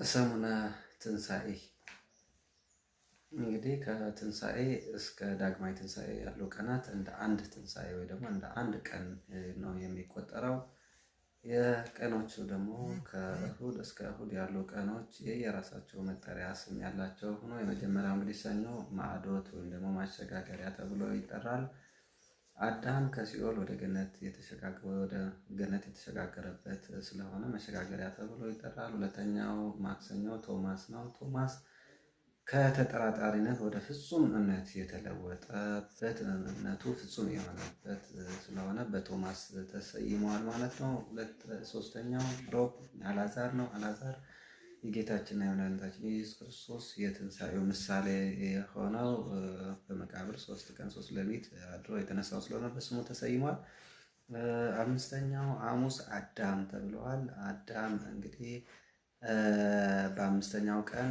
ሰሙነ ትንሣኤ እንግዲህ ከትንሣኤ እስከ ዳግማይ ትንሣኤ ያሉ ቀናት እንደ አንድ ትንሣኤ ወይ ደግሞ እንደ አንድ ቀን ነው የሚቆጠረው። የቀኖቹ ደግሞ ከእሁድ እስከ እሁድ ያሉ ቀኖች የየራሳቸው መጠሪያ ስም ያላቸው ሆኖ የመጀመሪያው እንግዲህ ሰኞ ማዕዶት ወይም ደግሞ ማሸጋገሪያ ተብሎ ይጠራል። አዳም ከሲኦል ወደ ገነት የተሸጋገረበት ስለሆነ መሸጋገሪያ ተብሎ ይጠራል። ሁለተኛው ማክሰኞ ቶማስ ነው። ቶማስ ከተጠራጣሪነት ወደ ፍጹም እምነት የተለወጠበት እምነቱ ፍጹም የሆነበት ስለሆነ በቶማስ ተሰይመዋል ማለት ነው። ሶስተኛው ሮብ አልዓዛር ነው። አልዓዛር የጌታችንና የመድኃኒታችን የኢየሱስ ክርስቶስ የትንሣኤው ምሳሌ የሆነው በመቃብር 3 ቀን 3 ሌሊት አድሮ የተነሳው ስለሆነ በስሙ ተሰይሟል። አምስተኛው ሐሙስ አዳም ተብለዋል። አዳም እንግዲህ በአምስተኛው ቀን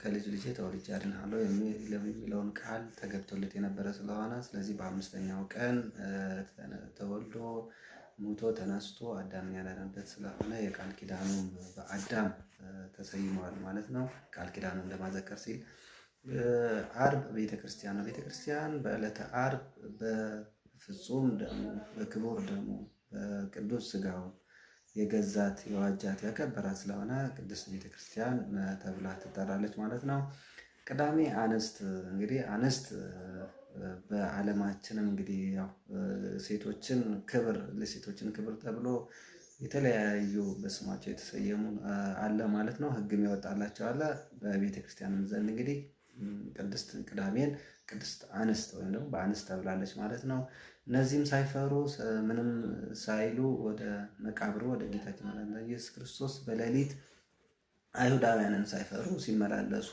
ከልጅ ልጄ ተወልጄ አድንሃለሁ የሚለውን ቃል ተገብቶለት የነበረ ስለሆነ ስለዚህ በአምስተኛው ቀን ተወልዶ ሙቶ ተነስቶ አዳምን ያዳነበት ስለሆነ የቃል ኪዳኑም በአዳም ተሰይመዋል ማለት ነው። ቃል ኪዳኑን ለማዘከር ሲል አርብ ቤተክርስቲያን ነው። ቤተክርስቲያን በዕለተ አርብ በፍጹም ደሙ በክቡር ደሙ በቅዱስ ስጋው የገዛት የዋጃት ያከበራት ስለሆነ ቅድስት ቤተክርስቲያን ተብላ ትጠራለች ማለት ነው። ቅዳሜ አንስት እንግዲህ አንስት በዓለማችንም እንግዲህ ያው ለሴቶችን ክብር ተብሎ የተለያዩ በስማቸው የተሰየሙ አለ ማለት ነው። ሕግም ይወጣላቸው አለ። በቤተ ክርስቲያንም ዘንድ እንግዲህ ቅድስት ቅዳሜን ቅድስት አንስት ወይም ደግሞ በአንስት ተብላለች ማለት ነው። እነዚህም ሳይፈሩ ምንም ሳይሉ ወደ መቃብሩ ወደ ጌታችን መድኃኒታችን ኢየሱስ ክርስቶስ በሌሊት አይሁዳውያንን ሳይፈሩ ሲመላለሱ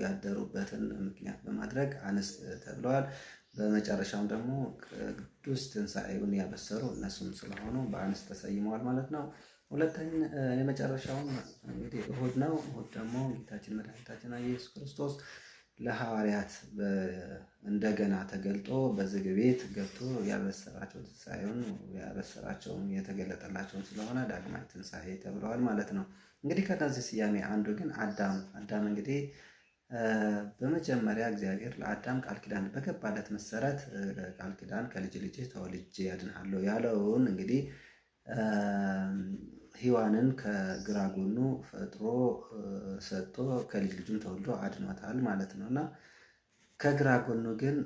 ያደሩበትን ምክንያት በማድረግ አንስት ተብለዋል። በመጨረሻም ደግሞ ቅዱስ ትንሣኤውን ያበሰሩ እነሱም ስለሆኑ በአንስት ተሰይመዋል ማለት ነው። የመጨረሻውን እንግዲህ እሁድ ነው። እሁድ ደግሞ ጌታችን መድኃኒታችን ኢየሱስ ክርስቶስ ለሐዋርያት እንደገና ተገልጦ በዝግ ቤት ገብቶ ያበሰራቸው ትንሣኤውን ያበሰራቸውን የተገለጠላቸውን ስለሆነ ዳግማይ ትንሣኤ ተብለዋል ማለት ነው። እንግዲህ ከነዚህ ስያሜ አንዱ ግን አዳም እንግዲህ በመጀመሪያ እግዚአብሔር ለአዳም ቃል ኪዳን በገባለት መሰረት ቃል ኪዳን ከልጅ ልጅ ተወልጄ ያድንሃለሁ ያለውን እንግዲህ ሔዋንን ከግራ ጎኑ ፈጥሮ ሰጥቶ ከልጅ ልጁም ተወልዶ አድኗታል ማለት ነው። እና ከግራ ጎኑ ግን